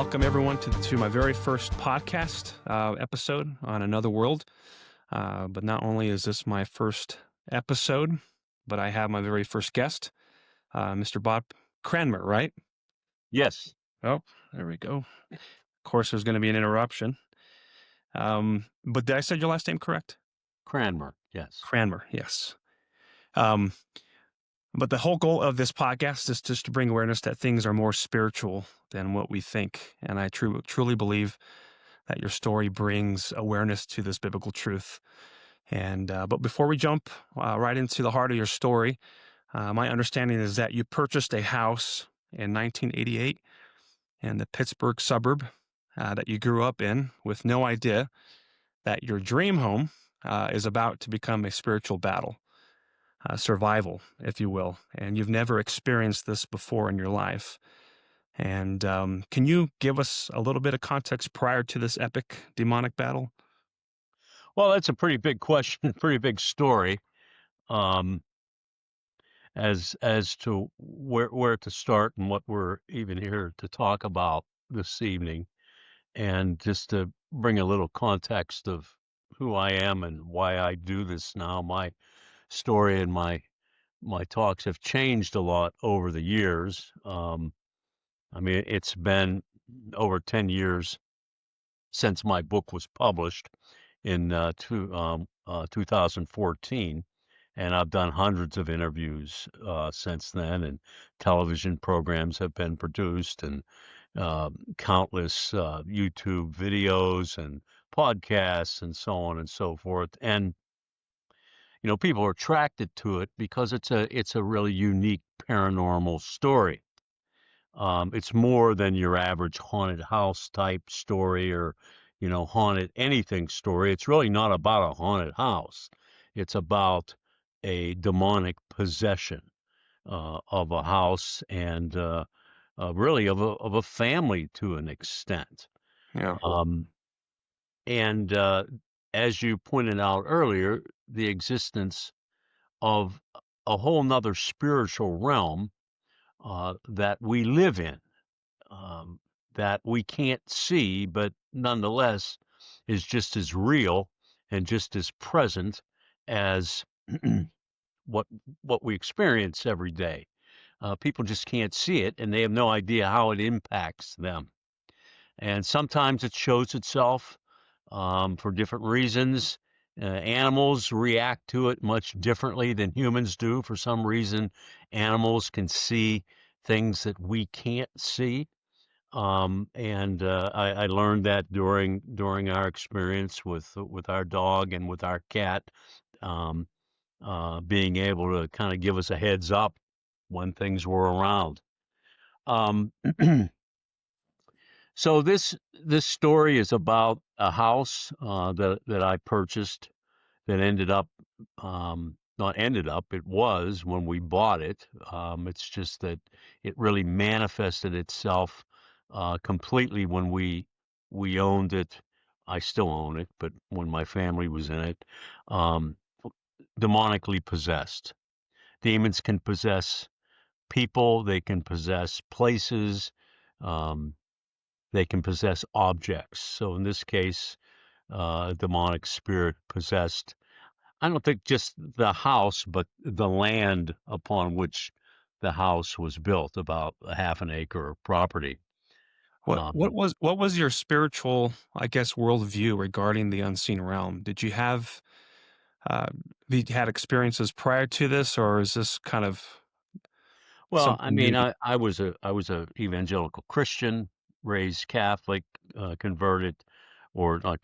welcome everyone to my very first podcast episode on Another World. But not only is this my first episode, but I have my very first guest, Mr. Bob Cranmer, right? Yes. Oh, there we go. Of course, there's going to be an interruption. But did I say your last name correct? Cranmer, yes. Cranmer, yes. But the whole goal of this podcast is just to bring awareness that things are more spiritual than what we think. And I truly believe that your story brings awareness to this biblical truth. And but before we jump right into the heart of your story, my understanding is that you purchased a house in 1988 in the Pittsburgh suburb that you grew up in with no idea that your dream home is about to become a spiritual battle. Survival, if you will, and you've never experienced this before in your life. And can you give us a little bit of context prior to this epic demonic battle? Well, that's a pretty big question, pretty big story. As to where to start and what we're even here to talk about this evening, and just to bring a little context of who I am and why I do this now. My story and my talks have changed a lot over the years. I mean, it's been over 10 years since my book was published in 2014, and I've done hundreds of interviews since then, and television programs have been produced, and countless YouTube videos and podcasts and so on and so forth. And people are attracted to it because it's a really unique paranormal story. It's more than your average haunted house type story or, haunted anything story. It's really not about a haunted house. It's about a demonic possession of a house and really of a family to an extent. Yeah. And as you pointed out earlier, the existence of a whole nother spiritual realm that we live in, that we can't see, but nonetheless is just as real and just as present as what we experience every day. People just can't see it, and they have no idea how it impacts them. And sometimes it shows itself for different reasons. Animals react to it much differently than humans do. For some reason, animals can see things that we can't see. And I learned that during our experience with our dog and with our cat, being able to kind of give us a heads up when things were around. Um, So this story is about a house that I purchased that ended up not ended up, it was when we bought it. It's just that it really manifested itself completely when we owned it. I still own it, but when my family was in it, um, demonically possessed. Demons can possess people. They can possess places. Um, they can possess objects. So in this case, a demonic spirit possessed, I don't think just the house, but the land upon which the house was built, about a half an acre of property. What Um, what was what was your spiritual, I guess, worldview regarding the unseen realm? Did you have uh, had experiences prior to this, or is this kind of well, I something new mean, to I was a evangelical Christian, raised Catholic, converted, or not,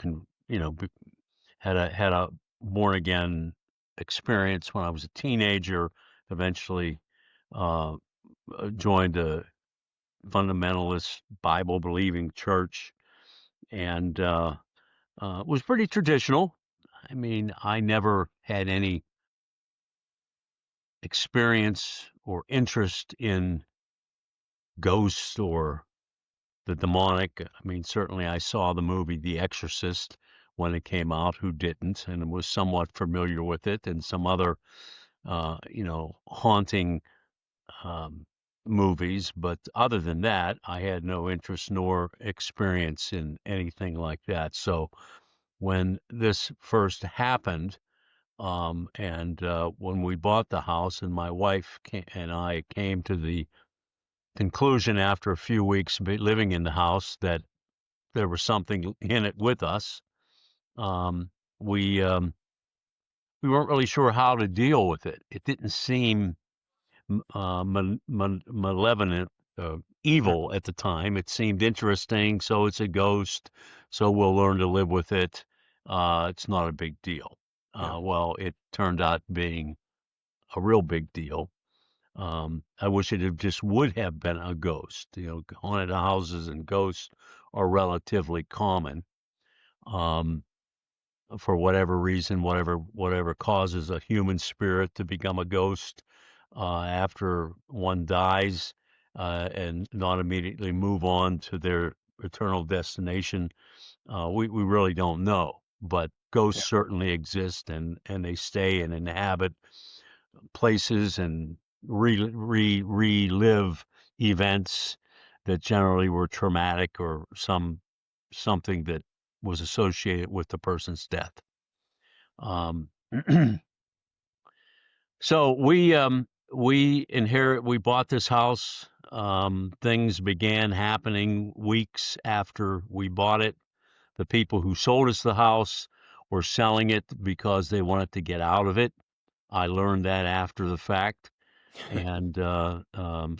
had a born again experience when I was a teenager. Eventually, uh, joined a fundamentalist Bible believing church, and was pretty traditional. I mean, I never had any experience or interest in ghosts or the demonic. I mean, certainly I saw the movie The Exorcist when it came out. Who didn't? And was somewhat familiar with it, and some other, haunting um, movies, but other than that, I had no interest nor experience in anything like that. So when this first happened, and when we bought the house, and my wife and I came to the conclusion after a few weeks living in the house that there was something in it with us. Um, we um, we weren't really sure how to deal with it. It didn't seem malevolent, Mm, evil at the time. It seemed interesting. So it's a ghost. So we'll learn to live with it. It's not a big deal. yeah. Well, it turned out being a real big deal. I wish it just would have been a ghost. Haunted houses and ghosts are relatively common. Um, for whatever reason, whatever causes a human spirit to become a ghost after one dies, and not immediately move on to their eternal destination. We really don't know, but Yeah. ghosts certainly exist, and they stay and inhabit places and relive events that generally were traumatic or something that was associated with the person's death. Um, so we bought this house. Things began happening weeks after we bought it. The people who sold us the house were selling it because they wanted to get out of it. I learned that after the fact. And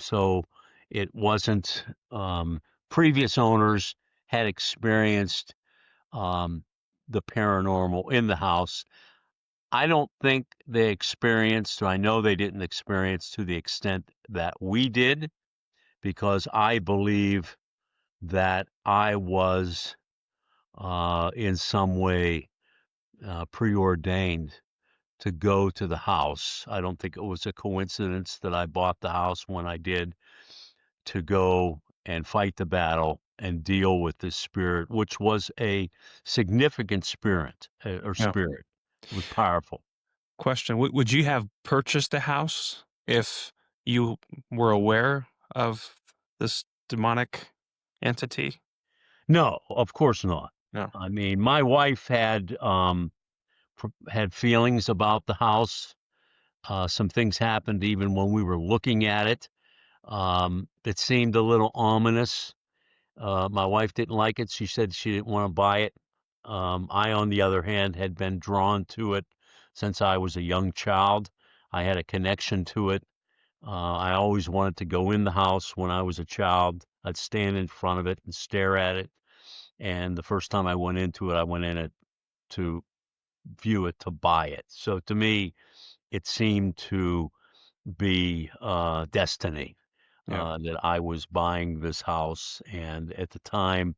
so it wasn't, previous owners had experienced the paranormal in the house. I don't think they experienced, or I know they didn't experience to the extent that we did, because I believe that I was in some way preordained to go to the house. I don't think it was a coincidence that I bought the house when I did, to go and fight the battle and deal with this spirit, which was a significant spirit or Yeah. spirit. It was powerful. Question: would you have purchased the house if you were aware of this demonic entity? No, of course not. No. I mean, my wife had feelings about the house. Some things happened even when we were looking at it. It seemed a little ominous. My wife didn't like it. She said she didn't want to buy it. I, on the other hand, had been drawn to it since I was a young child. I had a connection to it. I always wanted to go in the house when I was a child. I'd stand in front of it and stare at it. And the first time I went into it, I went in it to view it, to buy it. So to me, it seemed to be destiny, Yeah. that I was buying this house. And at the time,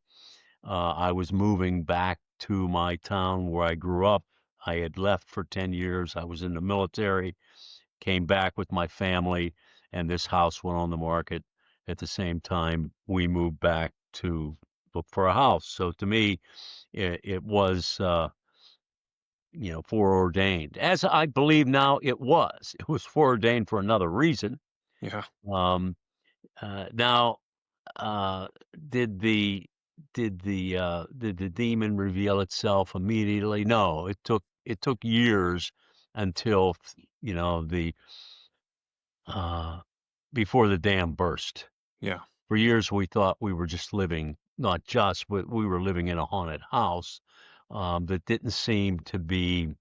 I was moving back to my town where I grew up. I had left for 10 years. I was in the military, came back with my family, and this house went on the market at the same time we moved back to look for a house. So to me, it was, foreordained, as I believe now it was. It was foreordained for another reason. Yeah. Um, now, uh, did the did the demon reveal itself immediately? No, it took years until the uh, before the dam burst. Yeah. For years, we thought we were just living, not just, but we were living in a haunted house that didn't seem to be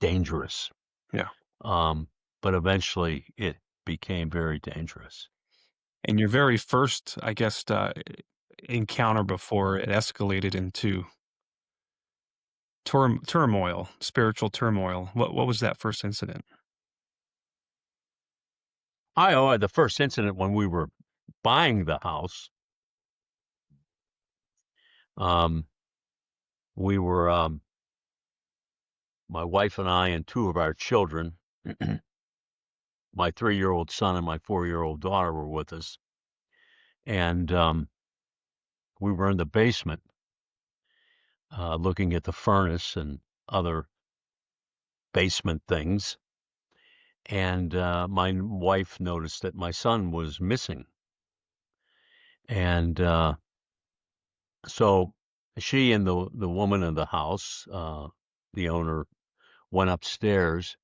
dangerous. Yeah. Um, but eventually, it became very dangerous. And your very first, I guess, encounter before it escalated into turmoil, spiritual turmoil. What was that first incident? The first incident when we were buying the house, um, we were, my wife and I and two of our children, my 3-year-old son and my 4-year-old daughter were with us. And we were in the basement looking at the furnace and other basement things. and my wife noticed that my son was missing, and so she and the woman in the house, the owner, went upstairs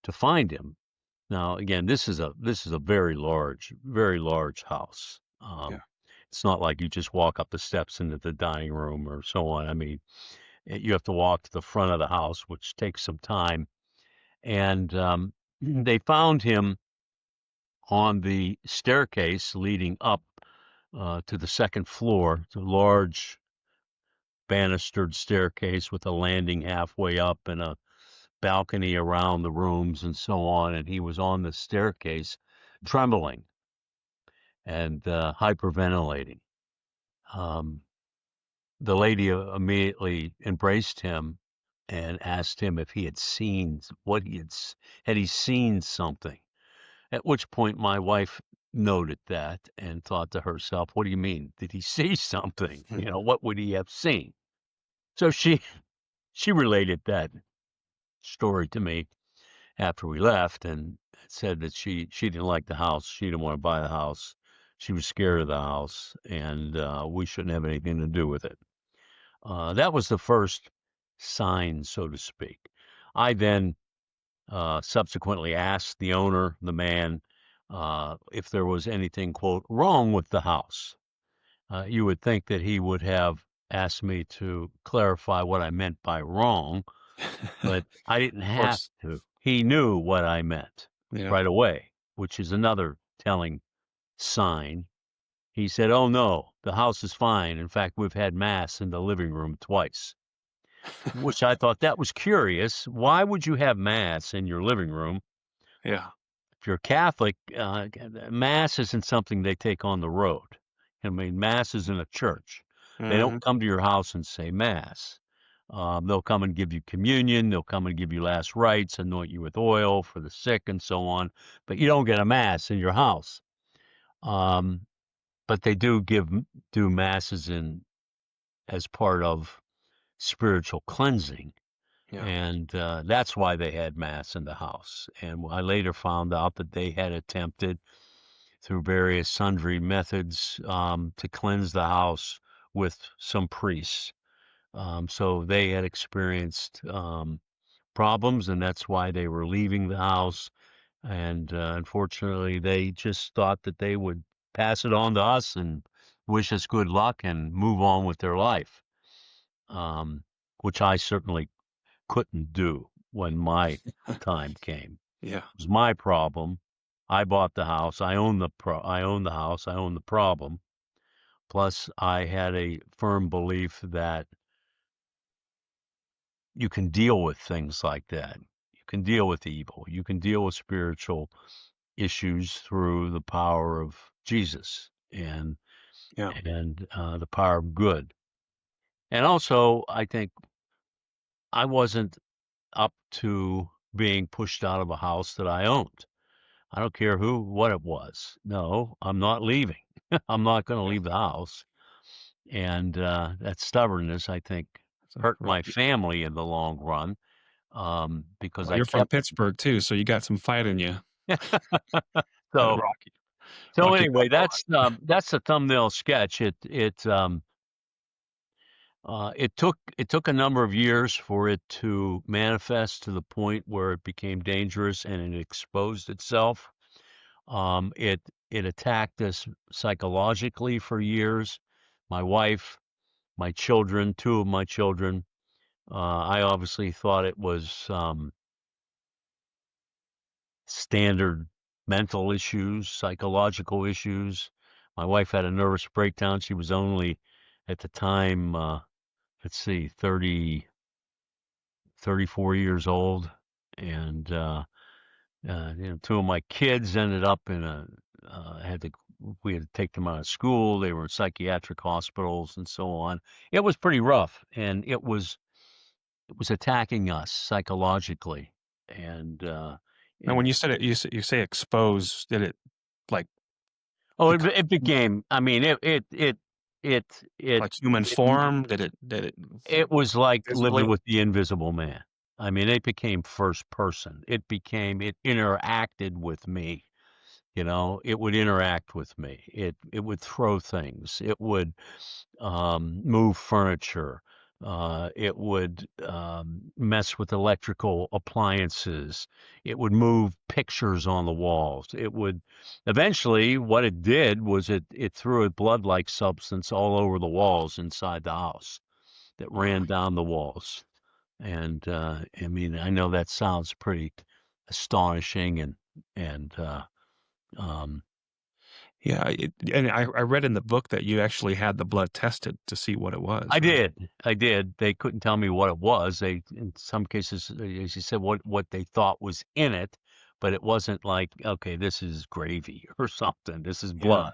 to find him. Now, again, this is a very large house. Yeah. It's not like you just walk up the steps into the dining room or so on. I mean, you have to walk to the front of the house, which takes some time. And they found him on the staircase leading up to the second floor. It's a large banistered staircase with a landing halfway up and a balcony around the rooms and so on. And he was on the staircase trembling and hyperventilating. Um, the lady immediately embraced him and asked him if he had seen what had he seen something. At which point my wife noted that and thought to herself, "What do you mean? Did he see something? Hmm. What would he have seen?" So she related that story to me after we left and said that she didn't like the house. She didn't want to buy the house. She was scared of the house, and we shouldn't have anything to do with it. That was the first sign, so to speak. I then subsequently asked the owner, the man, if there was anything, quote, wrong with the house. You would think that he would have asked me to clarify what I meant by wrong, but I didn't Of have course. to. He knew what I meant Yeah. right away, which is another telling sign. He said, "Oh no, the house is fine. In fact, we've had mass in the living room twice." Which I thought that was curious. Why would you have mass in your living room? Yeah. If you're Catholic, mass isn't something they take on the road. I mean, mass is in a church. They don't Hmm. come to your house and say mass. They'll come and give you communion. They'll come and give you last rites, anoint you with oil for the sick, and so on. But you don't get a mass in your house. Um, but they do masses in as part of spiritual cleansing. Yeah. And that's why they had mass in the house. And I later found out that they had attempted through various sundry methods to cleanse the house with some priests. So they had experienced problems, and that's why they were leaving the house. And unfortunately, they just thought that they would pass it on to us and wish us good luck and move on with their life, um, which I certainly couldn't do when my time came. Yeah. It was my problem. I bought the house. I own the house. I own the problem. Plus, I had a firm belief that you can deal with things like that. You can deal with evil. You can deal with spiritual issues through the power of Jesus Yeah. and the power of good. And also, I think I wasn't up to being pushed out of a house that I owned. I don't care what it was. No, I'm not leaving. I'm not going to Yeah. leave the house. And that stubbornness, I think, So, hurt my right. family in the long run because Well, I you're from kept. Pittsburgh too, so you got some fight in you. That So so Rocky anyway, Balboa. that's a thumbnail sketch. It took a number of years for it to manifest to the point where it became dangerous and it exposed itself. It attacked us psychologically for years. My wife, my children, two of my children. I obviously thought it was standard mental issues, psychological issues. My wife had a nervous breakdown. She was only at the time, let's see, 34 years old, and two of my kids ended up in a had to we had to take them out of school. They were in psychiatric hospitals and so on. It was pretty rough, and it was attacking us psychologically, and Now, it, when you said it, you say expose. Did it like oh, it, become it became. I mean, it like human it form? Did it it was like living visibly? with the Invisible Man. I mean, it became first person. It interacted with me. It would interact with me. It would throw things. It would move furniture. It would mess with electrical appliances. It would move pictures on the walls. It would eventually, what it did was it threw a blood-like substance all over the walls inside the house that Wow. ran down the walls. And I mean, I know that sounds pretty astonishing and um, Yeah, and I read in the book that you actually had the blood tested to see what it was, I right? did. I did. They couldn't tell me what it was. They, in some cases, as you said, what they thought was in it, but it wasn't like, okay, this is gravy or something. This is Yeah. blood.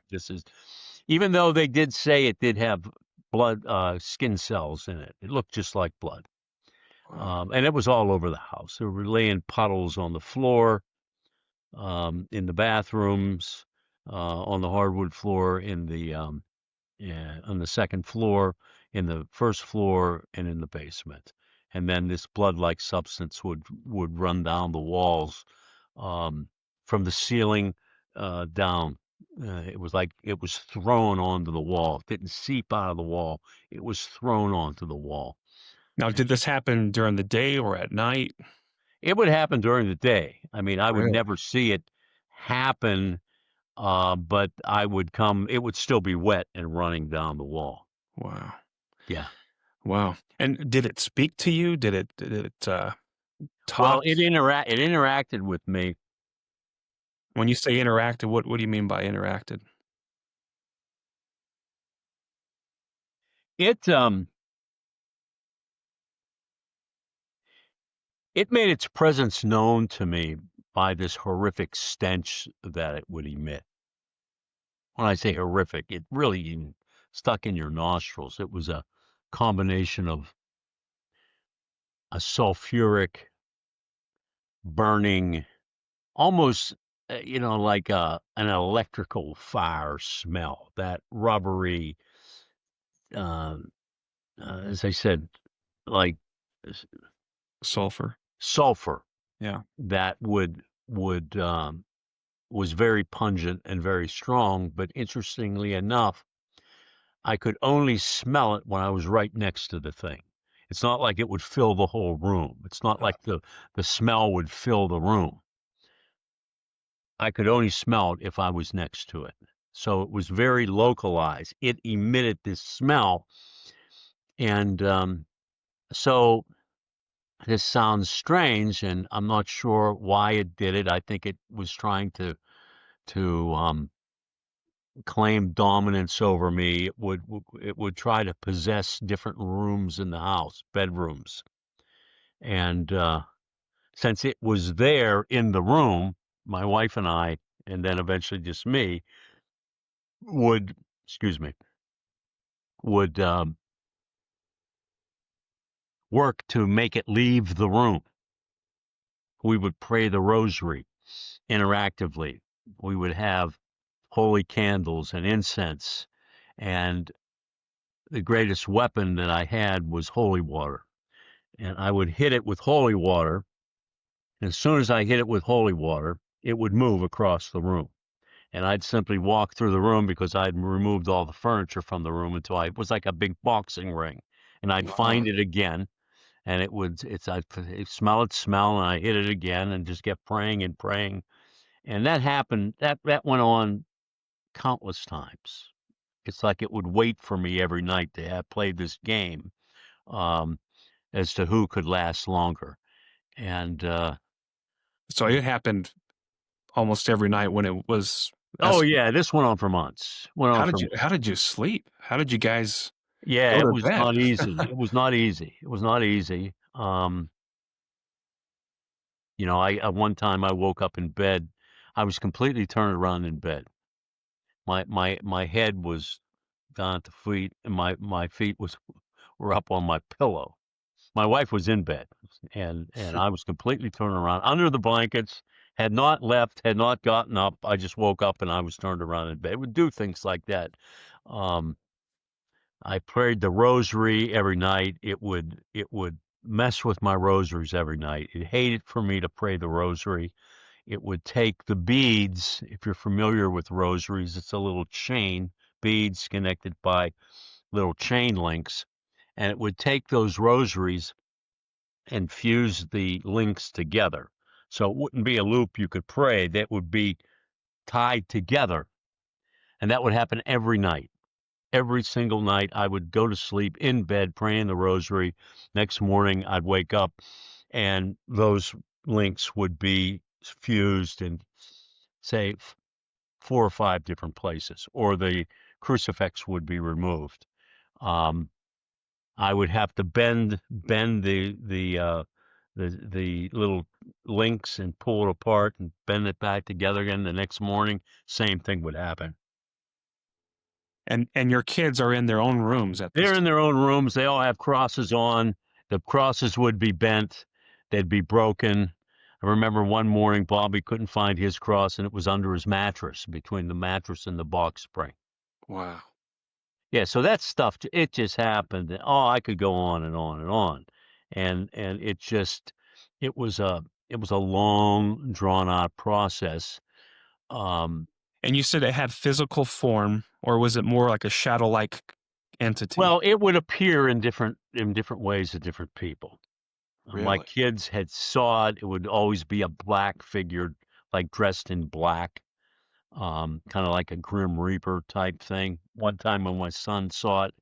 Even though they did say it did have blood, skin cells in it. It looked just like blood. Wow. And it was all over the house. There were laying puddles on the floor, in the bathrooms, on the hardwood floor, yeah, on the second floor, in the first floor, and in the basement. And then this blood-like substance would run down the walls, um, from the ceiling down. It was like it was thrown onto the wall. It didn't seep out of the wall. It was thrown onto the wall. Now, And did this happen during the day or at night? it would happen during the day. I mean, I would Really? never see it happen, but it would still be wet and running down the wall. Wow. Yeah. Wow. And did it speak to you? Did it Well, talk? it interacted with me. When you say interacted, what do you mean by interacted? It it made its presence known to me by this horrific stench that it would emit. When I say horrific, it really stuck in your nostrils. It was a combination of a sulfuric, burning, almost like an electrical fire smell. That rubbery, uh, as I said, like s- Sulfur. sulfur Yeah. that would was very pungent and very strong, but interestingly enough, I could only smell it when I was right next to the thing. It's not like it would fill the whole room. It's not like the smell would fill the room. I could only smell it if I was next to it. So it was very localized. It emitted this smell, and so this sounds strange, and I'm not sure why it did it. I think it was trying to claim dominance over me. It would try to possess different rooms in the house, bedrooms, and since it was there in the room, my wife and I, and then eventually just me, would excuse me would work to make it leave the room. We would pray the rosary interactively. We would have holy candles and incense, and the greatest weapon that I had was holy water. And I would hit it with holy water. And as soon as I hit it with holy water, it would move across the room. And I'd simply walk through the room because I'd removed all the furniture from the room until it was like a big boxing ring. And I'd Wow. find it again, and I'd smell, and I hit it again and just kept praying and praying. And that happened, that went on countless times. It's like it would wait for me every night to have played this game, um, as to who could last longer. And So it happened almost every night when it was oh as yeah, this went on for months. Went on for how did you sleep? How did you guys Yeah, go it to was bed? not easy. It was not easy. It was not easy. I at one time I woke up in bed. I was completely turned around in bed. My head was down at the feet, and my feet were up on my pillow. My wife was in bed, and I was completely turned around under the blankets. Had not left, had not gotten up. I just woke up and I was turned around in bed. It would do things like that. Um, I prayed the rosary every night. It would mess with my rosaries every night. It hated for me to pray the rosary. It would take the beads, if you're familiar with rosaries, it's a little chain, beads connected by little chain links, and it would take those rosaries and fuse the links together. So it wouldn't be a loop you could pray, that would be tied together. And that would happen every night. Every single night, I would go to sleep in bed praying the rosary. Next morning, I'd wake up and those links would be fused in, say, 4 or 5 different places, or the crucifix would be removed. Um, I would have to bend the little links and pull it apart and bend it back together again. The next morning, same thing would happen. And your kids are in their own rooms at this They're in time. their own rooms. They all have crosses on. The crosses would be bent. They'd be broken. I remember one morning Bobby couldn't find his cross and it was under his mattress, between the mattress and the box spring. Wow. Yeah, so that stuff, it just happened. Oh, I could go on and on and on. And it just, it was a it was a long, drawn out process. Um, And you said it had physical form, or was it more like a shadow-like entity? well, it would appear in different ways to different people. My Really? kids had saw it. It would always be a black figure, like dressed in black, kind of like a Grim Reaper type thing. One time when my son saw it,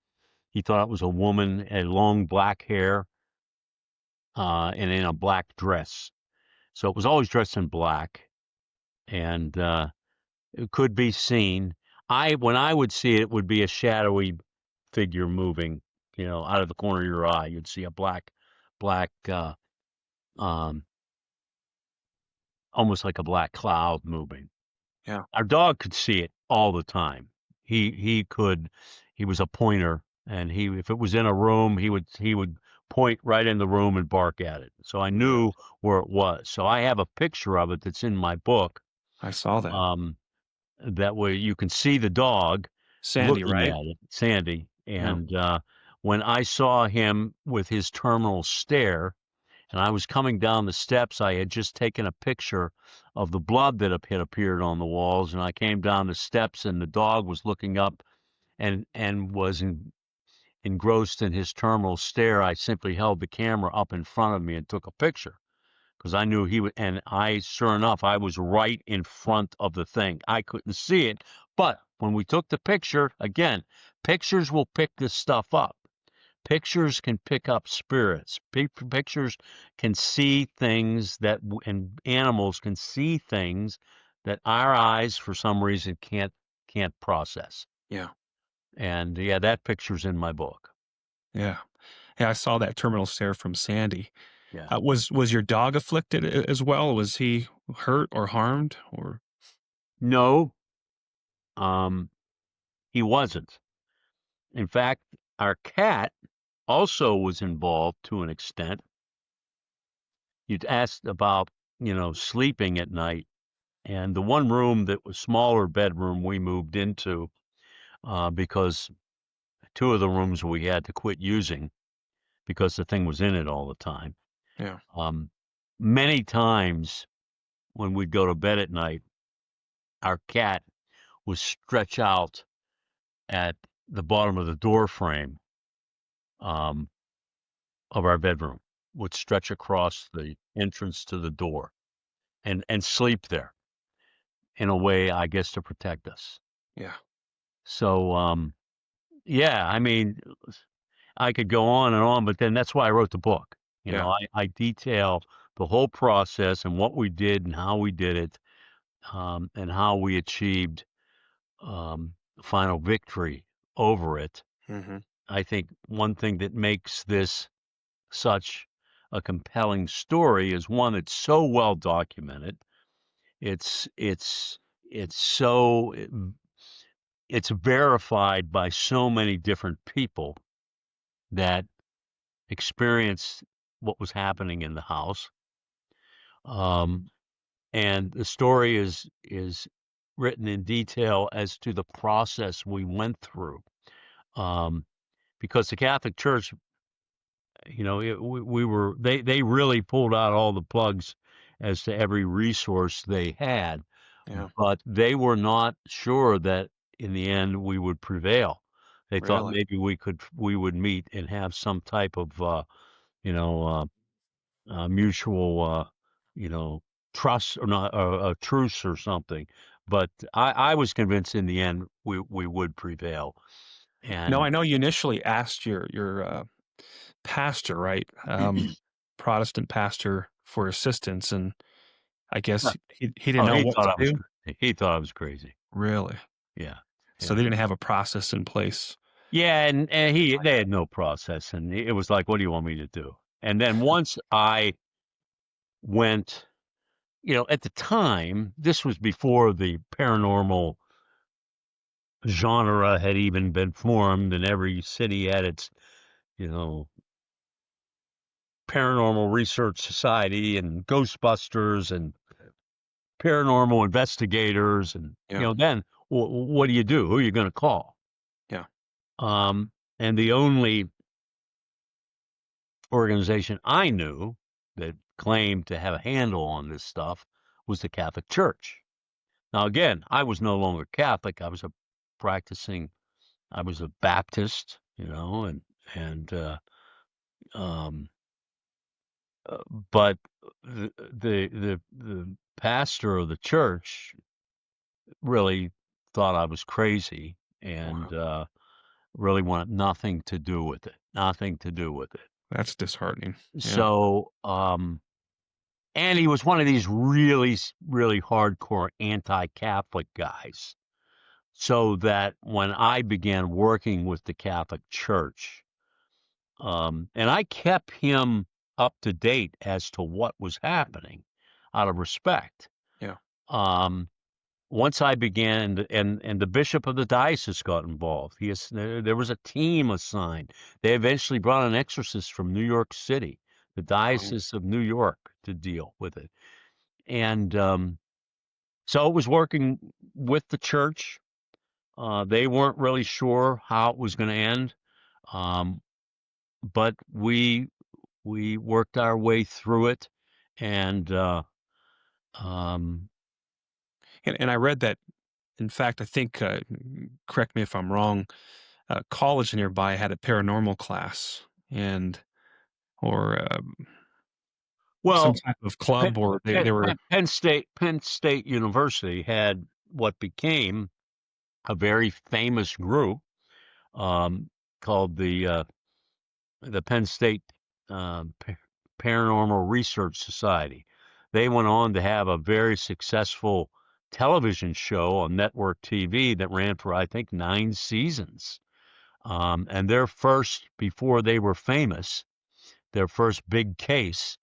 he thought it was a woman, had long black hair, and in a black dress. So it was always dressed in black, and it could be seen. When I would see it, it would be a shadowy figure moving, out of the corner of your eye. You'd see a black, um, almost like a black cloud moving. Yeah. Our dog could see it all the time. He could. He was a pointer, and if it was in a room, he would point right in the room and bark at it. So I Really? knew where it was. So I have a picture of it that's in my book. I saw that. Um, that way you can see the dog Sandy, looking right? at it, Sandy. Yeah. And when I saw him with his terminal stare, and I was coming down the steps, I had just taken a picture of the blood that had appeared on the walls, and I came down the steps, and the dog was looking up and was engrossed in his terminal stare. I simply held the camera up in front of me and took a picture because I knew he would. And sure enough, I was right in front of the thing. I couldn't see it, but when we took the picture, again, pictures will pick this stuff up. Pictures can pick up spirits. Pictures can see things and animals can see things that our eyes, for some reason, can't process. Yeah. And yeah, that picture's in my book. Yeah. Yeah, I saw that terminal stare from Sandy. Yeah. Was your dog afflicted as well? Was he hurt or harmed or No, um, he wasn't. In fact, our cat also was involved to an extent. You'd asked about, sleeping at night. And the one room that was smaller bedroom we moved into, because 2 of the rooms we had to quit using because the thing was in it all the time. yeah. Um, Many times when we'd go to bed at night, our cat would stretch out at the bottom of the door frame, um, of our bedroom, would stretch across the entrance to the door and sleep there in a way, I guess, to protect us. Yeah. So, yeah, I mean, I could go on and on, but then that's why I wrote the book. Yeah. I detail the whole process and what we did and how we did it, and how we achieved, final victory over it. Mhm. I think one thing that makes this such a compelling story is, one, it's so well documented. It's it's it's so it's verified by so many different people that experienced what was happening in the house. Um, and the story is written in detail as to the process we went through. Um, because the Catholic Church they really pulled out all the plugs as to every resource they had, Yeah. but they were not sure that in the end we would prevail. They thought Really? maybe we would meet and have some type of you know mutual you know trust or not a truce or something. But I was convinced in the end we would prevail. No, I And know you initially asked your, pastor, right? Protestant pastor for assistance, and I guess he didn't oh, know what to do? he thought I was crazy. Really? Yeah, So yeah. they didn't have a process in place. Yeah, and they had no process, and it was like, "What do you want me to do?" And then once I went, at the time, this was before the paranormal genre had even been formed, and every city had its, you know, paranormal research society and Ghostbusters and paranormal investigators, and Yeah, then what do you do? Who are you going to call? yeah. And the only organization I knew that claimed to have a handle on this stuff was the Catholic Church. Now, again, I was no longer Catholic. Practicing, I was a Baptist, and um, uh, but the pastor of the church really thought I was crazy and Wow, really wanted nothing to do with it. Nothing to do with it. that's disheartening. Yeah, So, and he was one of these really hardcore anti-Catholic guys. So that when I began working with the Catholic Church, and I kept him up to date as to what was happening out of respect. yeah. Um, Once I began, and the bishop of the diocese got involved. There was a team assigned. They eventually brought an exorcist from New York City, the Wow. Diocese of New York, to deal with it. And so it was working with the church. They weren't really sure how it was going to end, um, but we worked our way through it, and um, And I read that, in fact, I think, correct me if I'm wrong, a college nearby had a paranormal class and or, some well, type of Penn, club, or they were. Penn State University had what became a very famous group um, called the Penn State Paranormal Research Society. They went on to have a very successful television show on network TV that ran for, I think, 9 seasons. And before they were famous, their first big case,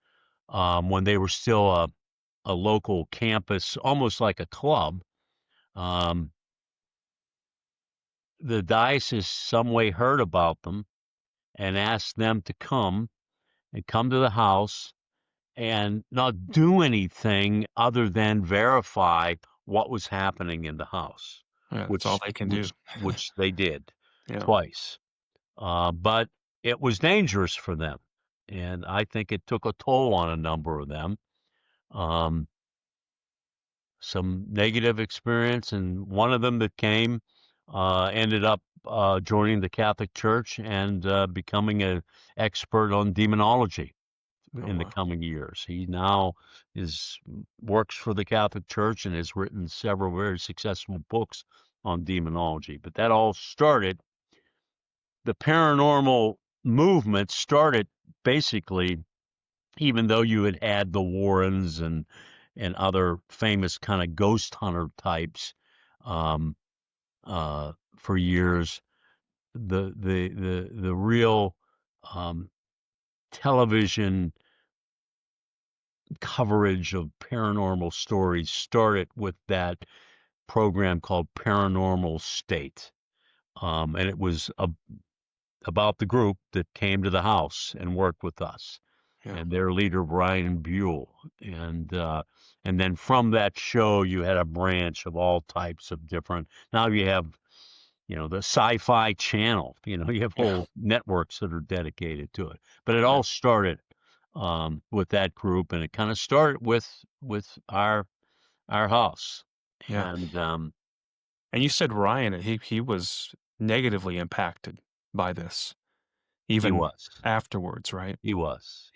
when they were still a local campus, almost like a club, um, the diocese some way heard about them and asked them to come to the house and not do anything other than verify what was happening in the house, Yeah, that's all which they can do. which they did Yeah. twice. But it was dangerous for them, and I think it took a toll on a number of them. Um, some negative experience, and one of them that came ended up joining the Catholic Church and becoming an expert on demonology Oh, in the wow. coming years. He now is works for the Catholic Church and has written several very successful books on demonology. But that all started, the paranormal movement started basically, even though you had the Warrens and other famous kind of ghost hunter types um, for years. The real um, television coverage of paranormal stories started with that program called Paranormal State. And it was about the group that came to the house and worked with us, Yeah. and their leader, Brian Buell. And then from that show, you had a branch of all types of different. Now you have, the Sci-Fi Channel. You have Yeah. whole networks that are dedicated to it. But it Yeah. all started with that group, and it kind of started with our house. Yeah. And And you said Ryan, he was negatively impacted by this, he even was, afterwards, right? he Yeah. was,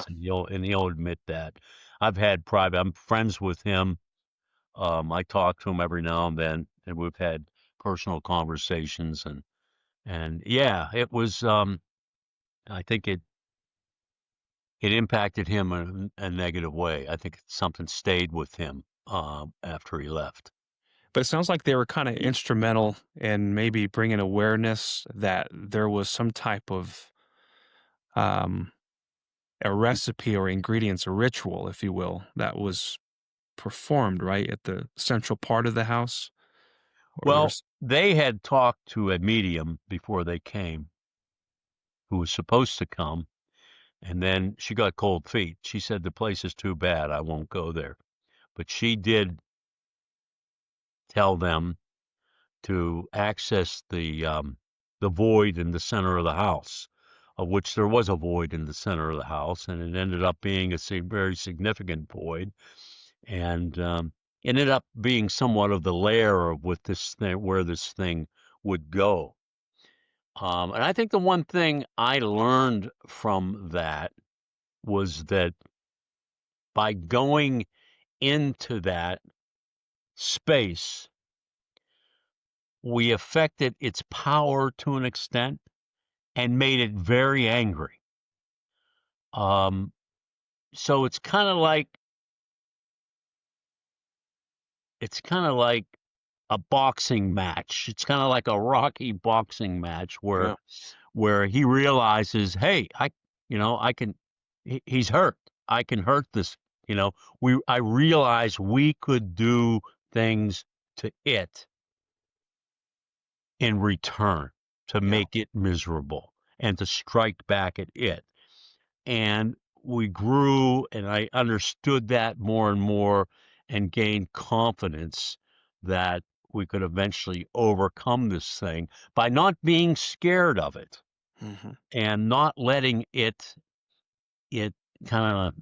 and he'll admit that. I'm friends with him. I talk to him every now and then, and we've had personal conversations, and yeah, it was. I think it impacted him in a negative way. I think something stayed with him after he left. But it sounds like they were kinda instrumental in maybe bringing awareness that there was some type of, um, a recipe or ingredients, a ritual, if you will, that was performed, right, at the central part of the house? Or Well, there's they had talked to a medium before they came, who was supposed to come, and then she got cold feet. She said the place is too bad. I won't go there. But she did tell them to access the void in the center of the house, of which there was a void in the center of the house, and it ended up being a very significant void, and ended up being somewhat of the lair of what this thing, where this thing would go. And I think the one thing I learned from that was that by going into that space, we affected its power to an extent and made it very angry. Um, so it's kind of like a boxing match. It's kind of like a Rocky boxing match yeah. where he realizes, hey, I can. He's hurt. I can hurt this. I realize we could do things to it in return to Yeah. make it miserable and to strike back at it. And we grew, and I understood that more and more and gained confidence that we could eventually overcome this thing by not being scared of it Mhm. and not letting it kind of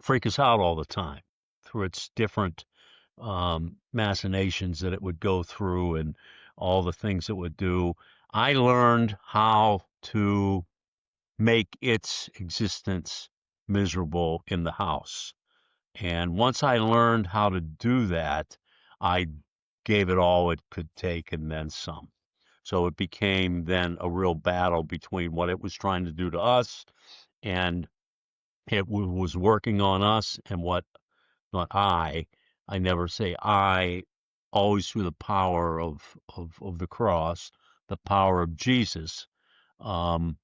freak us out all the time through its different machinations that it would go through and all the things it would do. I learned how to make its existence miserable in the house. And once I learned how to do that, I gave it all it could take and then some. So it became then a real battle between what it was trying to do to us and was working on us, and what not I never say I, always through the power of the cross, the power of Jesus. Um,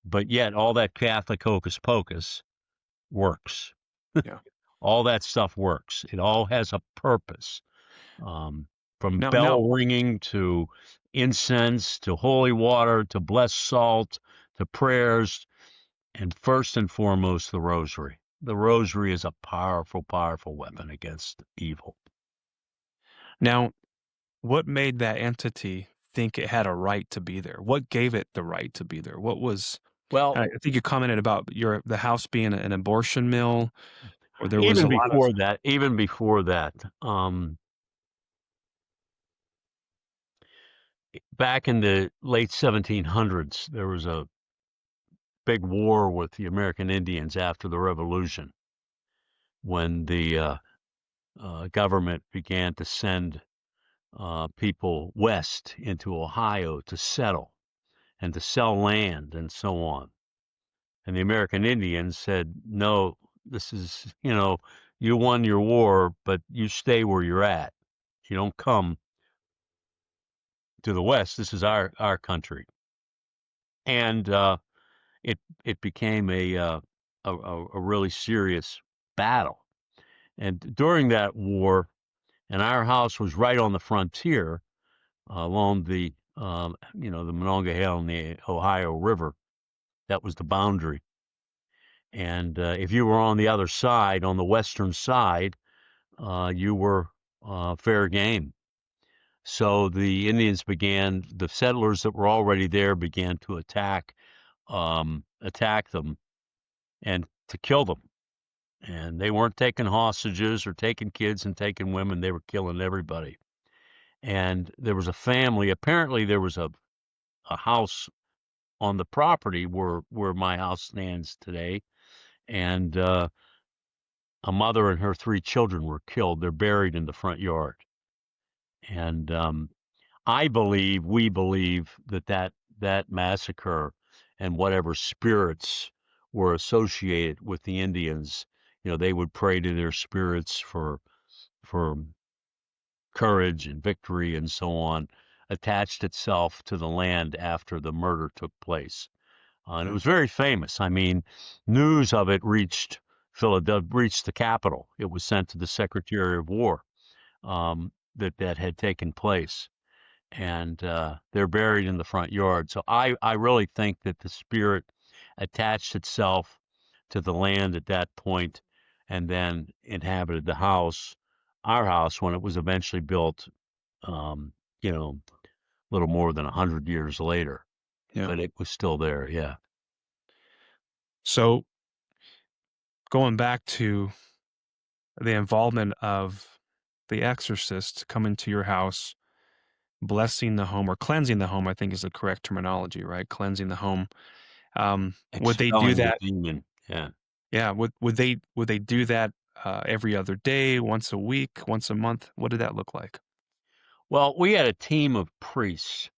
but yet all that Catholic hocus pocus works. Yeah. All that stuff works. It all has a purpose. Um, from Now bell ringing to incense to holy water to blessed salt to prayers, and first and foremost, the rosary. The rosary is a powerful, powerful weapon against evil. now, what made that entity think it had a right to be there? What gave it the right to be there? What was Well, I think you commented about the house being an abortion mill, or there was a lot of even before that, back in the late 1700s, there was a big war with the American Indians after the Revolution, when the government began to send people west into Ohio to settle and to sell land and so on. And the American Indians said, no, this is, you won your war, but you stay where you're at. You don't come to the west. This is our country. And it became a really serious battle. And during that war, and our house was right on the frontier, along the Monongahela and the Ohio River. That was the boundary. And if you were on the other side, on the western side, you were fair game. So the Indians began, the settlers that were already there began to attack them and to kill them. And they weren't taking hostages or taking kids and taking women. They were killing everybody. And there was a family. Apparently, there was a house on the property where my house stands today. And a mother and her 3 children were killed. They're buried in the front yard. And we believe that massacre and whatever spirits were associated with the Indians, they would pray to their spirits for courage and victory and so on, attached itself to the land after the murder took place. And it Yeah. was very famous. I mean, news of it reached Philadelphia, reached the capital. It was sent to the Secretary of War, that had taken place. And they're buried in the front yard. So I really think that the spirit attached itself to the land at that point and then inhabited our house, when it was eventually built, um, a little more than 100 years later. Yeah. But it was still there, yeah. So going back to the involvement of the exorcist coming to your house, blessing the home or cleansing the home, I think is the correct terminology, right? Cleansing the home. Would they do Expelling the that? demon, yeah. Yeah. Would they do that every other day, once a week, once a month? What did that look like? Well, we had a team of priests.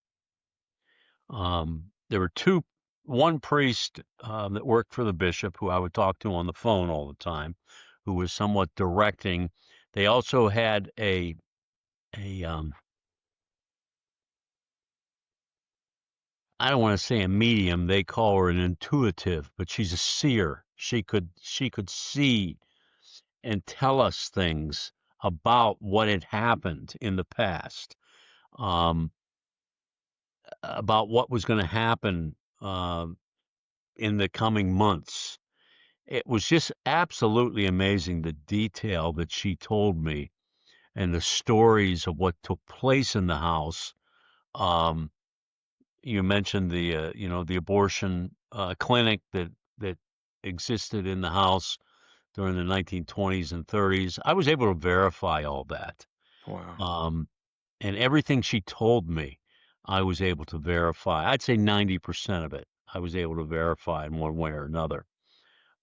There were one priest that worked for the bishop, who I would talk to on the phone all the time, who was somewhat directing. They also had a I don't want to say a medium. They call her an intuitive, but she's a seer. She could see and tell us things about what had happened in the past, um, about what was going to happen in the coming months. It was just absolutely amazing, the detail that she told me and the stories of what took place in the house. Um, you mentioned the abortion clinic that existed in the house during the 1920s and 30s. I was able to verify all that. Wow. Um, and everything she told me, I was able to verify. I'd say 90% of it I was able to verify in one way or another.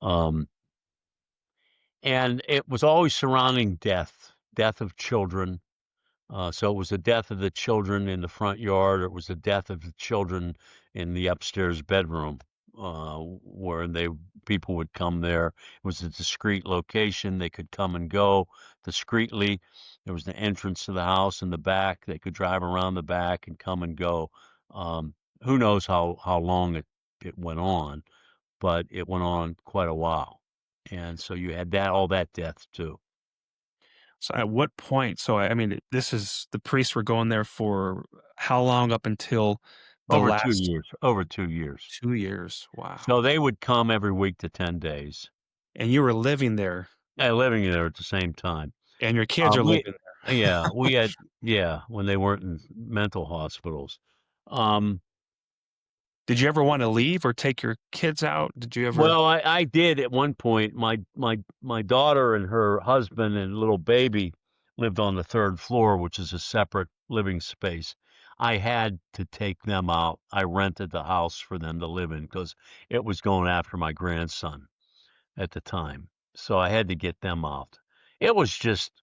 Um, and it was always surrounding death of children. So it was the death of the children in the front yard, or it was the death of the children in the upstairs bedroom, where people would come there. It was a discreet location. They could come and go discreetly. There was the entrance to the house in the back. They could drive around the back and come and go. Who knows how long it went on, but it went on quite a while. And so you had all that death too. So at what point? So I mean, this is the priests were going there for how long up until the Over two last years, over 2 years. 2 years? Wow. So they would come every week to 10 days. And you were living there, Living there at the same time. and your kids are We living Yeah, we there. had yeah, when they weren't in mental hospitals. Um, Did you ever wanna leave or take your kids out? Did you ever? well, I did at one point. My daughter and her husband and little baby lived on the 3rd floor, which is a separate living space. I had to take them out. I rented the house for them to live in because it was going after my grandson at the time. So I had to get them out. It was just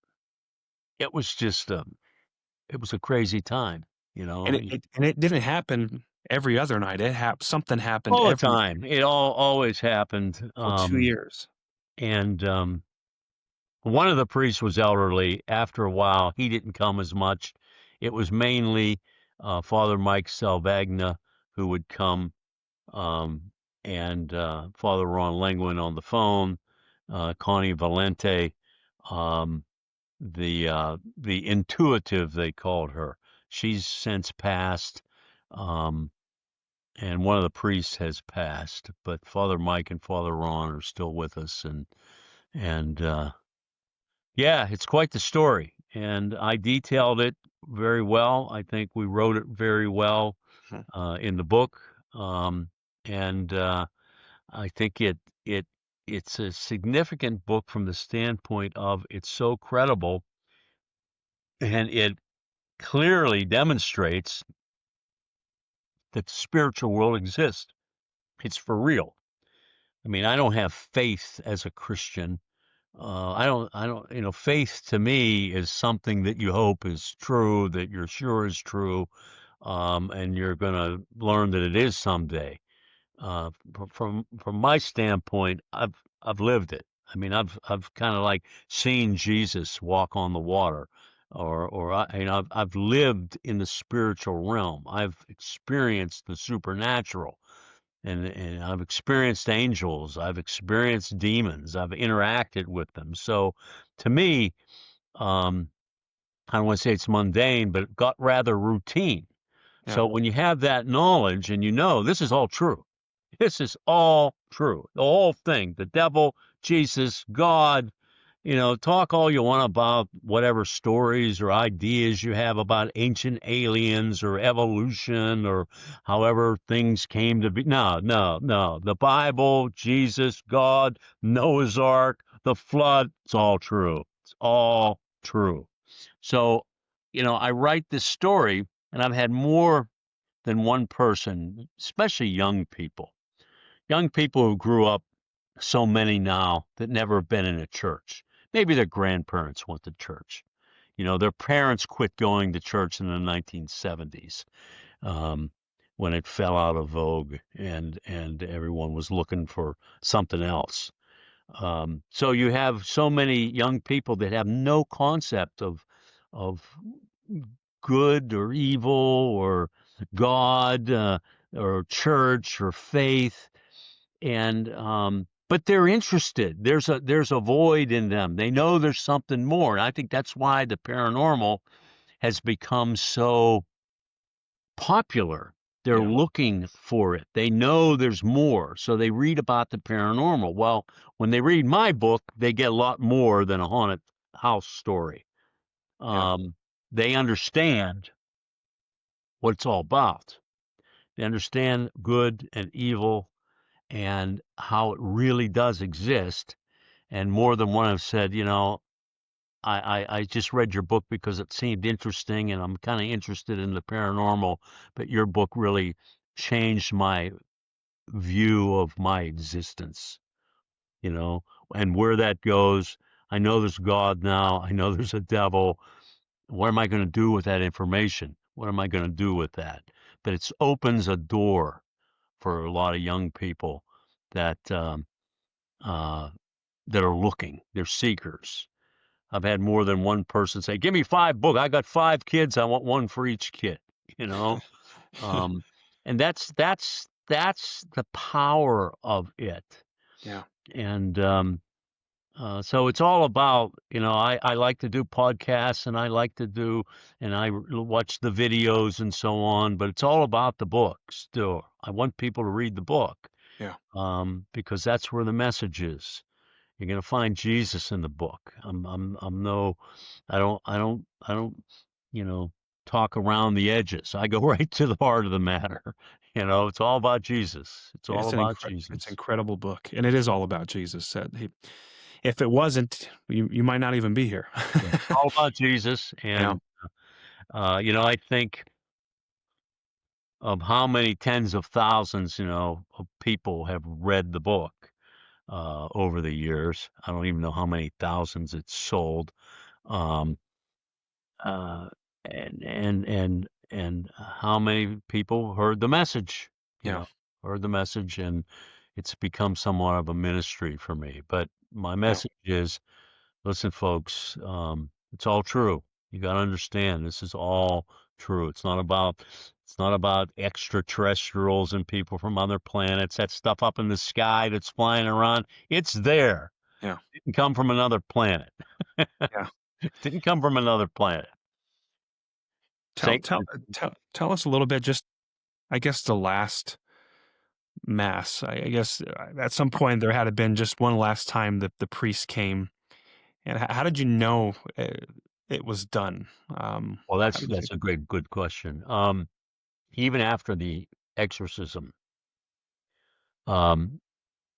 it was just it was a crazy time, you And know. it didn't happen every other night. Something happened All the every time. It always happened. for 2 years. And one of the priests was elderly. After a while, he didn't come as much. It was mainly Father Mike Salvagna who would come, um, and Father Ron Lengwin on the phone, Connie Valente. Um, the intuitive, they called her. She's since passed, um, and one of the priests has passed, but Father Mike and Father Ron are still with us, and yeah, it's quite the story, and I detailed it very well. I think we wrote it very well Mhm. in the book, and I think it it's a significant book from the standpoint of it's so credible, and it clearly demonstrates that the spiritual world exists. It's for real. I mean, I don't have faith as a Christian. Faith to me is something that you hope is true, that you're sure is true, and you're going to learn that it is someday. From my standpoint, I've lived it. I mean, I've kind of like seen Jesus walk on the water, I've lived in the spiritual realm. I've experienced the supernatural, and I've experienced angels. I've experienced demons. I've interacted with them. So, to me, um, I don't want to say it's mundane, but it got rather routine. Yeah. So when you have that knowledge and you know this is all true, this is all true. The whole thing, the devil, Jesus, God, talk all you want about whatever stories or ideas you have about ancient aliens or evolution or however things came to be. No, no, no. The Bible, Jesus, God, Noah's Ark, the flood, it's all true. It's all true. So, I write this story, and I've had more than one person, especially young people who grew up, so many now that never have been in a church. Maybe their grandparents went to church. Their parents quit going to church in the 1970s, um, when it fell out of vogue and everyone was looking for something else. So you have so many young people that have no concept of good or evil or God, or church or faith, and but they're interested. There's a void in them. They know there's something more. And I think that's why the paranormal has become so popular. They're Yeah. looking for it. They know there's more, so they read about the paranormal. Well, when they read my book, they get a lot more than a haunted house story. Yeah. Um, they understand what it's all about. They understand good and evil and how it really does exist. And more than one have said, I just read your book because it seemed interesting and I'm kind of interested in the paranormal, but your book really changed my view of my existence, you know, and where that goes. I know there's God now. I know there's a devil. What am I going to do with that information? What am I going to do with that? But it opens a door for a lot of young people that uh, that are looking. They're seekers. I've had more than one person say, "Give me 5 books. I got 5 kids. I want one for each kid." You know, um, and that's the power of it. Yeah. And so it's all about, I like to do podcasts and I like to do, and watch the videos and so on, but it's all about the book still. I want people to read the book, Yeah. because that's where the message is. You're going to find Jesus in the book. I'm no, I don't, you know, talk around the edges. I go right to the heart of the matter. It's all about Jesus. It's all about It's an Jesus. incredible book, and it is all about Jesus. If it wasn't, you might not even be here. Yeah. All about Jesus. Yeah. And, I think of how many tens of thousands, of people have read the book, over the years. I don't even know how many thousands it's sold. Um, uh, and how many people heard the message, you Yeah. know, heard the message, and it's become somewhat of a ministry for me. But my Yeah. message is, listen, folks, it's all true. You got to understand, this is all true. It's not about extraterrestrials and people from other planets. That stuff up in the sky that's flying around. It's there. Yeah. It didn't come from another planet. Yeah. It didn't come from another planet. Tell Satan tell tell us a little bit, just I guess the last mass. I guess at some point there had to been just one last time that the priest came. And how did you know? it was done? Well, How did you that's a good question. Even after the exorcism, um,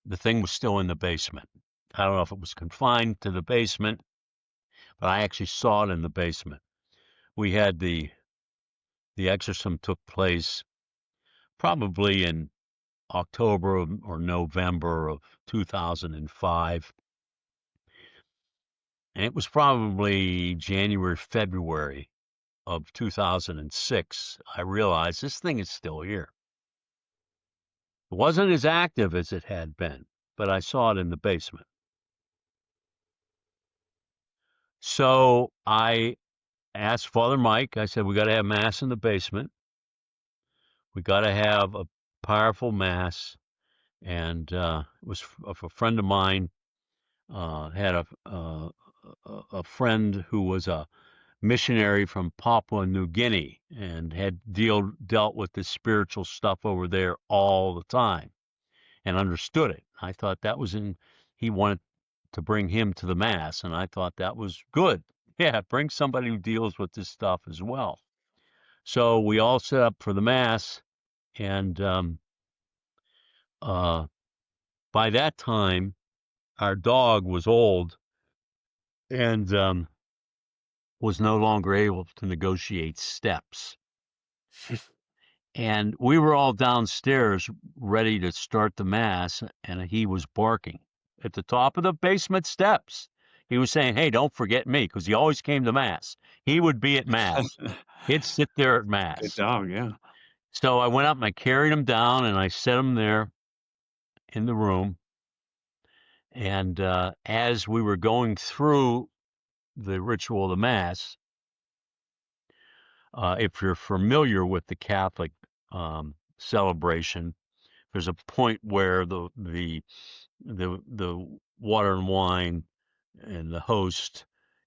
the thing was still in the basement. I don't know if it was confined to the basement, but I actually saw it in the basement. We had the exorcism took place probably in October or November of 2005, and it was probably January, February of 2006. I realized this thing is still here. It wasn't as active as it had been, but I saw it in the basement. So I asked Father Mike, I said, we got to have mass in the basement. We got to have a powerful mass. And it was of a friend of mine, had a friend who was a missionary from Papua New Guinea and had dealt with this spiritual stuff over there all the time and understood it. I thought that was he wanted to bring him to the mass, and I thought that was good. Yeah, bring somebody who deals with this stuff as well. So we all set up for the mass, and uh, by that time, our dog was old and was no longer able to negotiate steps. And we were all downstairs ready to start the mass, and he was barking at the top of the basement steps. He was saying, "Hey, don't forget me," because he always came to mass. He would be at mass. He'd sit there at good mass. dog, yeah. So I went up and I carried him down and I set him there in the room. And as we were going through the ritual of the mass, if you're familiar with the Catholic celebration, there's a point where the water and wine and the host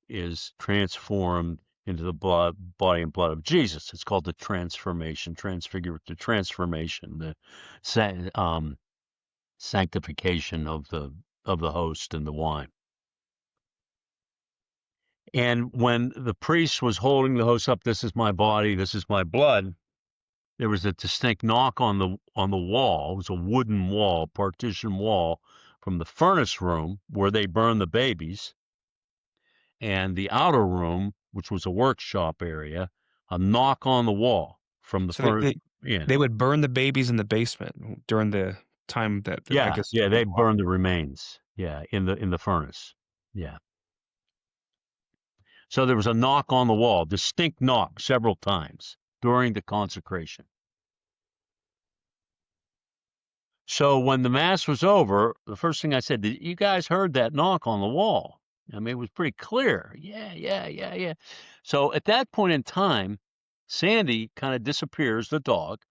is transformed into the body and blood of Jesus. It's called the transformation, the transformation, sanctification of the host and the wine. And when the priest was holding the host up, this is my body, this is my blood, there was a distinct knock on the wall. It was a wooden wall, partition wall from the furnace room where they burned the babies, and the outer room, which was a workshop area, a knock on the wall from the So they furnace they in. they would burn the babies in the basement during the time that I Yeah, guess yeah, the they burned the remains. Yeah, in the furnace. Yeah. So there was a knock on the wall, distinct knock several times during the consecration. So when the mass was over, the first thing I said, you guys heard that knock on the wall? I mean, it was pretty clear. Yeah, yeah, yeah, yeah. So at that point in time, Sandy kind of disappears, the dog.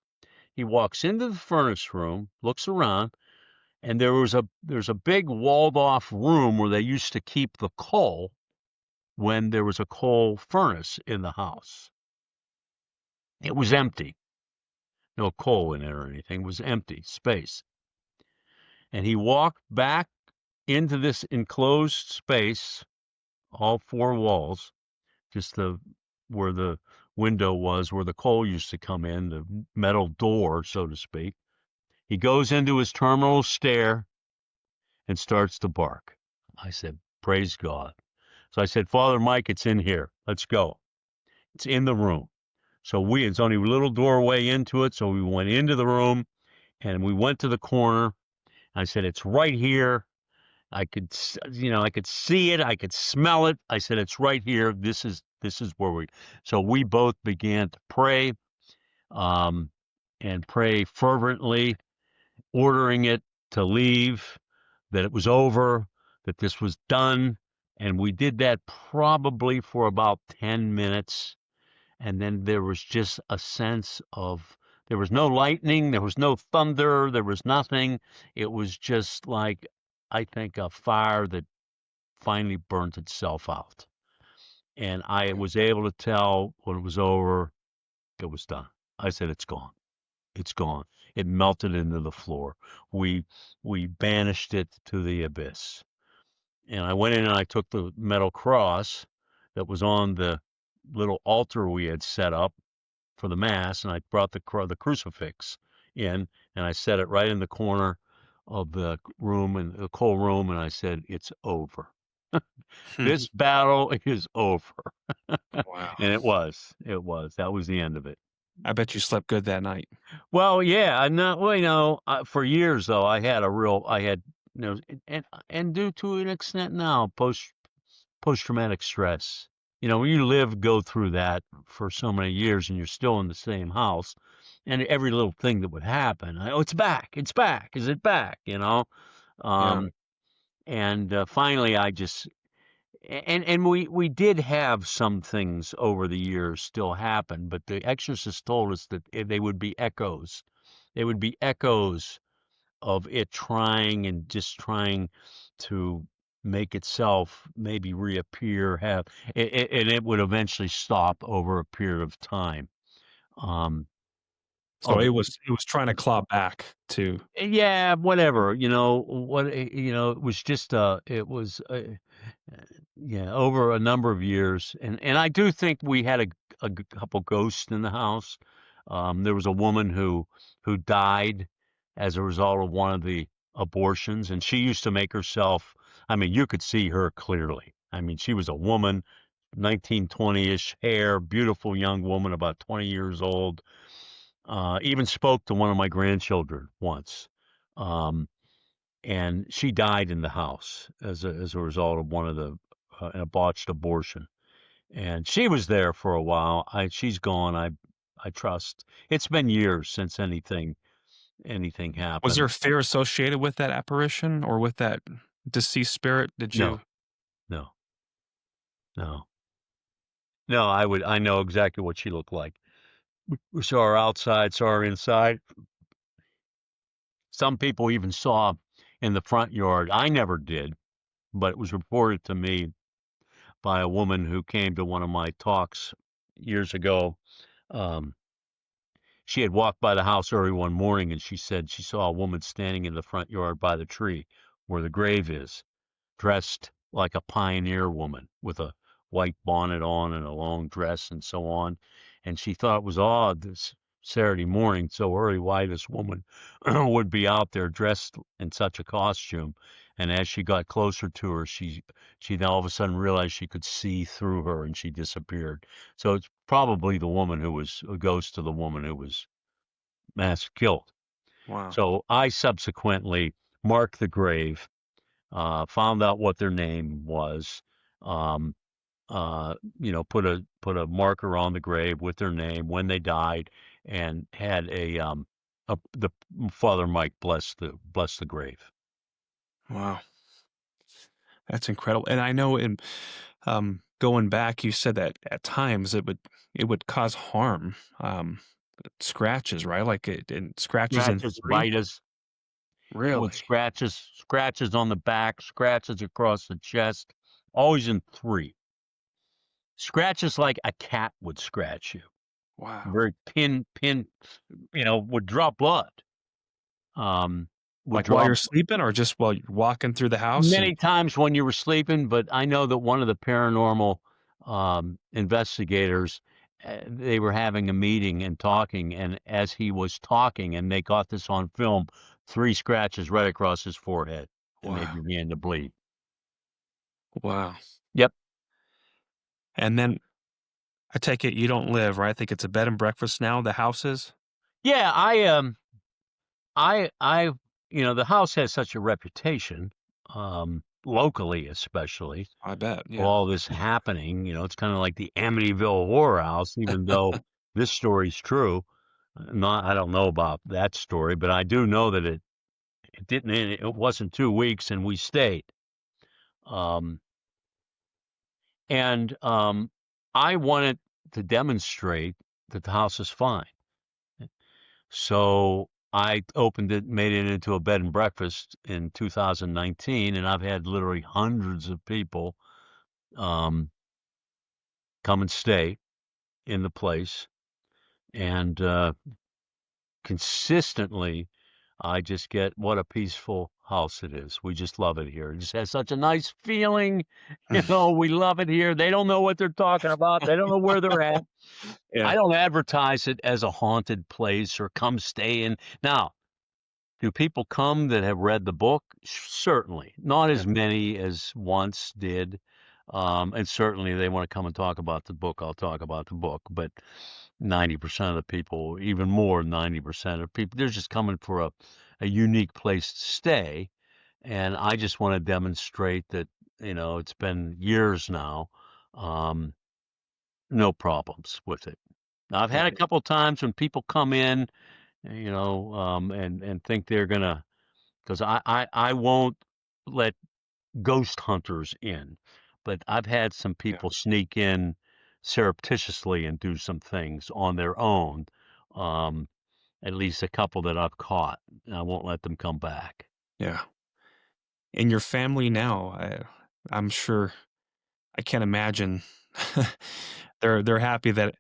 He walks into the furnace room, looks around, and there's a big walled off room where they used to keep the coal when there was a coal furnace in the house. It was empty. No coal in it or anything. It was empty space. And he walked back into this enclosed space, all four walls, just where the window was, where the coal used to come in, the metal door, so to speak. He goes into his terminal stare and starts to bark. I said, praise God. So I said, Father Mike, it's in here. Let's go. It's in the room. So it's only a little doorway into it. So we went into the room and we went to the corner. I said, it's right here. I could see it. I could smell it. I said, it's right here. This is where so we both began to pray, um, and pray fervently, ordering it to leave, that it was over, that this was done. And we did that probably for about 10 minutes. And then there was just a sense of, there was no lightning, there was no thunder, there was nothing. It was just like, I think, a fire that finally burnt itself out. And I was able to tell when it was over, it was done. I said, it's gone. It's gone. It melted into the floor. We we banished it to the abyss. And I went in and I took the metal cross that was on the little altar we had set up for the mass, and I brought the crucifix in, and I set it right in the corner of the room, in the cold room, and I said, "It's over. Hmm. This battle is over." Wow. And it was. It was. That was the end of it. I bet you slept good that night. Well, yeah, I'm not well, for years though, I had, and due to an extent now, post-traumatic stress. When you go through that for so many years and you're still in the same house, and every little thing that would happen, "Oh, it's back, it's back, is it back?" Yeah. Um, and finally, I just and we did have some things over the years still happen, but the exorcist told us that they would be echoes. They would be echoes of it trying and just trying to make itself maybe reappear, and it would eventually stop over a period of time. Um, So of it was trying to claw back to Yeah, whatever. It was just yeah, over a number of years, and I do think we had a couple ghosts in the house. There was a woman who died as a result of one of the abortions, and she used to make herself. I mean, you could see her clearly. I mean, she was a woman, 1920-ish hair, beautiful young woman, about 20 years old. Even spoke to one of my grandchildren once. Um, and she died in the house as a result of one of the a botched abortion. And she was there for a while. She's gone. I trust. It's been years since anything was there happened. fear associated with that apparition or with that deceased spirit? Did No, you no, no, no. I know exactly what she looked like. We saw her outside, saw her inside. Some people even saw in the front yard. I never did, but it was reported to me by a woman who came to one of my talks years ago. Um, she had walked by the house early one morning and she said she saw a woman standing in the front yard by the tree where the grave is, dressed like a pioneer woman with a white bonnet on and a long dress and so on. And she thought it was odd this Saturday morning so early why this woman would be out there dressed in such a costume. And as she got closer to her, she then all of a sudden realized she could see through her and she disappeared. So it's probably the woman who was a ghost of the woman who was mass killed. wow. So I subsequently marked the grave, found out what their name was, um, put a marker on the grave with their name, when they died, and had the Father Mike bless the grave. Wow. That's incredible. And I know in going back, you said that at times it would cause harm. Scratches, right? Like it and scratches in Scratches, three? bite us with Really? scratches on the back, scratches across the chest, always in three. Scratches like a cat would scratch you. Wow. Very pin, would draw blood. Um, would Like while draw you're sleeping or just while you're walking through the house and many times when you were sleeping, but I know that one of the paranormal investigators, they were having a meeting and talking, and as he was talking, and they got this on film, three scratches right across his forehead, and they wow. began to bleed. Wow. Yep. And then I take it you don't live, right? I think it's a bed and breakfast now, the house is? Yeah, I the house has such a reputation, locally especially, I bet, of yeah. all this happening. It's kind of like the Amityville Horror House, even though this story's true. Not, I don't know about that story, but I do know that it didn't. It wasn't 2 weeks, and we stayed. Um, and I wanted to demonstrate that the house is fine. So I opened it, made it into a bed and breakfast in 2019, and I've had literally hundreds of people um, come and stay in the place. And consistently, I just get what a peaceful house it is. We just love it here. It just has such a nice feeling. We love it here. They don't know what they're talking about. They don't know where they're at. Yeah, I don't advertise it as a haunted place or come stay in. Now, do people come that have read the book? Certainly. Not yeah, as many as once did. And certainly they want to come and talk about the book. I'll talk about the book. But 90% of the people, even more than 90% of people, they're just coming for a unique place to stay. And I just want to demonstrate that, it's been years now. Um, no problems with it. Now, I've yeah, had a couple times when people come in, and think they're gonna, because I won't let ghost hunters in, but I've had some yeah. people sneak in surreptitiously and do some things on their own. Um, at least a couple that I've caught. And I won't let them come back. Yeah. In your family now, I'm sure I can't imagine they're happy that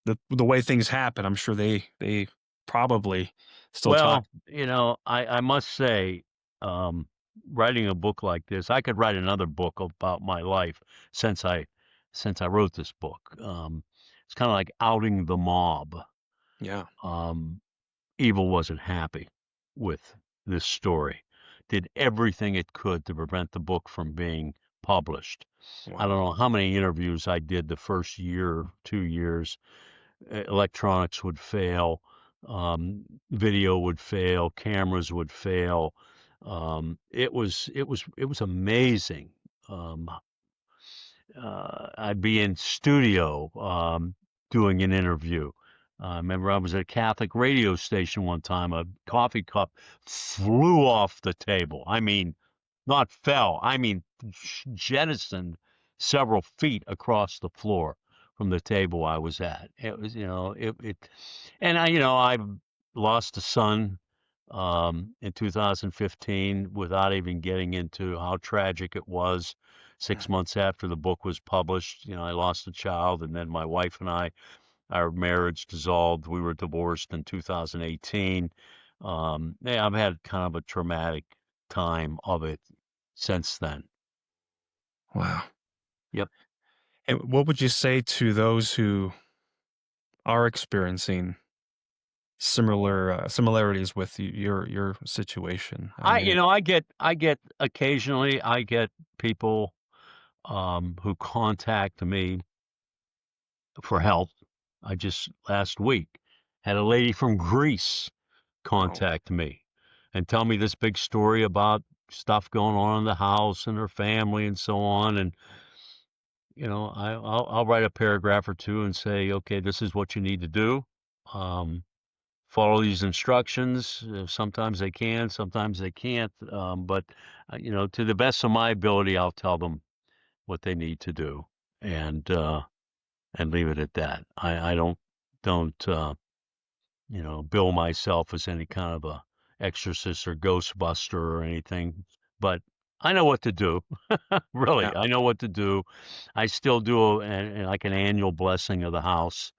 the way things happen. I'm sure they probably still talk. Well, I must say, um, writing a book like this, I could write another book about my life since I wrote this book. It's kind of like outing the mob. Yeah. Um, Evil wasn't happy with this story. Did everything it could to prevent the book from being published. I Wow. don't know how many interviews I did the first year, 2 years. Electronics would fail, video would fail, cameras would fail. It was amazing. Um, I'd be in studio doing an interview. I remember I was at a Catholic radio station one time. A coffee cup flew off the table. I mean, not fell. I mean, jettisoned several feet across the floor from the table I was at. It was, and I lost a son in 2015 without even getting into how tragic it was. Yeah. 6 months after the book was published, I lost a child, and then my wife and I, our marriage dissolved. We were divorced in 2018. Yeah, I've had kind of a traumatic time of it since then. Wow. Yep. And what would you say to those who are experiencing similarities with your situation? I I, mean, you know, I get occasionally, I get people who contact me for help. I just last week had a lady from Greece wow. contact me and tell me this big story about stuff going on in the house and her family and so on. And I'll write a paragraph or two and say, okay, this is what you need to do. Um, Follow these instructions. Sometimes they can, sometimes they can't. But to the best of my ability, I'll tell them what they need to do, and leave it at that. I don't bill myself as any kind of a exorcist or ghostbuster or anything, but I know what to do. Yeah. Really, I know what to do. I still do like an annual blessing of the house,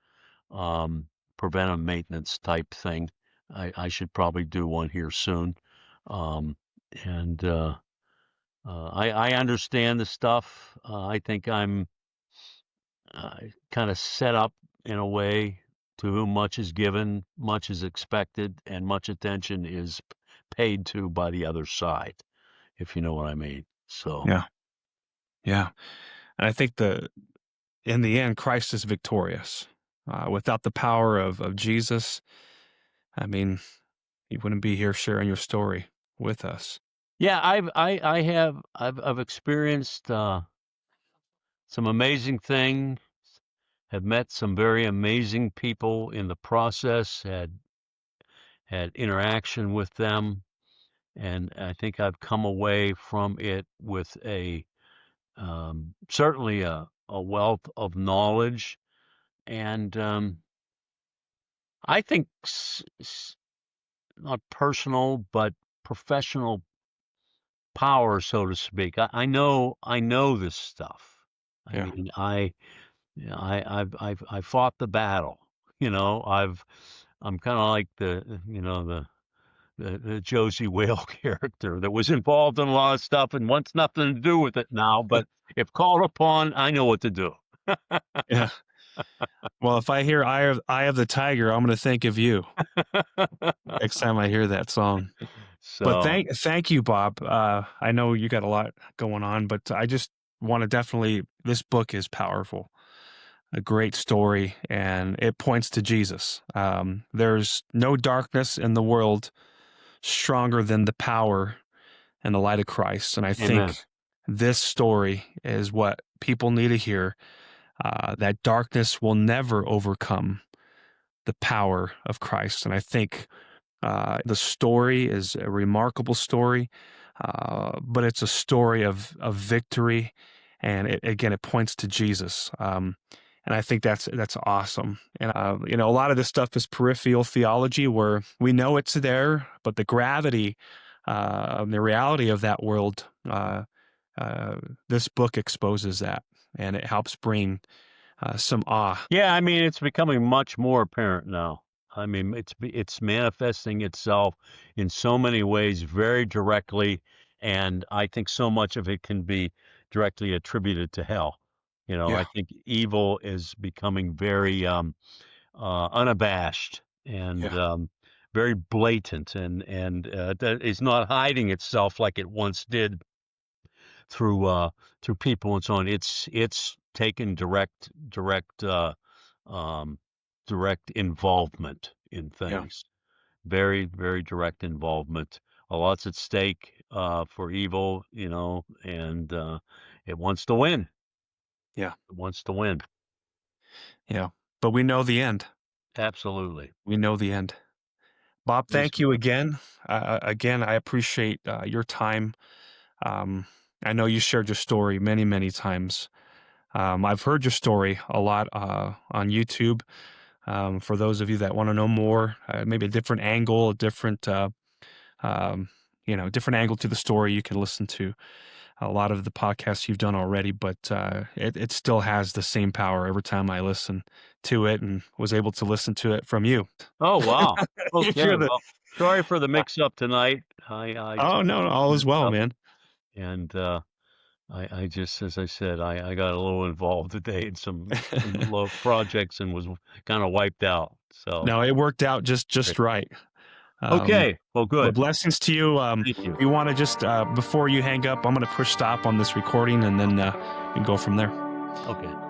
um, preventive maintenance type thing. I should probably do one here soon. Um, and I understand the stuff. I think I'm kind of set up in a way to whom much is given, much is expected, and much attention is paid to by the other side, if you know what I mean. So, Yeah. Yeah. And I think in the end, Christ is victorious. Without the power of Jesus, I mean, you wouldn't be here sharing your story with us. yeah, I've experienced some amazing things, have met some very amazing people in the process, had interaction with them, and I think I've come away from it with certainly a wealth of knowledge, and I think not personal but professional power, so to speak. I know this stuff. I Yeah. mean, I fought the battle. I'm kind of like the the Josie Whale character that was involved in a lot of stuff and wants nothing to do with it now, but if called upon, I know what to do. Yeah. Well, if I hear Eye of the Tiger, I'm gonna think of you next time I hear that song. But So, thank you, Bob. I know you got a lot going on, but I just wanna definitely this book is powerful. A great story, and it points to Jesus. There's no darkness in the world stronger than the power and the light of Christ, and I amen. think this story is what people need to hear, that darkness will never overcome the power of Christ. And I think the story is a remarkable story, but it's a story of victory, and again, it points to Jesus. And I think that's awesome. And a lot of this stuff is peripheral theology, where we know it's there, but the gravity, the reality of that world, uh, this book exposes that, and it helps bring some awe. Yeah, I mean, it's becoming much more apparent now. I mean, it's manifesting itself in so many ways very directly, and I think so much of it can be directly attributed to hell. I Yeah, think evil is becoming very unabashed and yeah, very blatant, and that is not hiding itself like it once did through through people and so on. It's taken um, direct involvement in yeah, things. Very, very direct involvement. A lot's at stake for evil, and it wants to win. yeah, It wants to win. yeah. But we know the end. Absolutely. We know the end. Bob, Yes, thank we you do. again. Again, I appreciate your time. Um, I know you shared your story many, many times. I've heard your story a lot on YouTube. For those of you that want to know more, maybe a different angle, a um, different angle to the story, you can listen to a lot of the podcasts you've done already. But it still has the same power every time I listen to it, and was able to listen to it from you. Oh, wow. Okay. You're the Well, sorry for the mix up tonight. I oh took no, some all is messed well, up, man. and I just, as I said, I got a little involved today in some little projects and was kind of wiped out. So, No, it worked out just great. right. Um, Okay. Well, but good. blessings to you. Thank you. You want to just before you hang up, I'm going to push stop on this recording, and then we can go from there. Okay.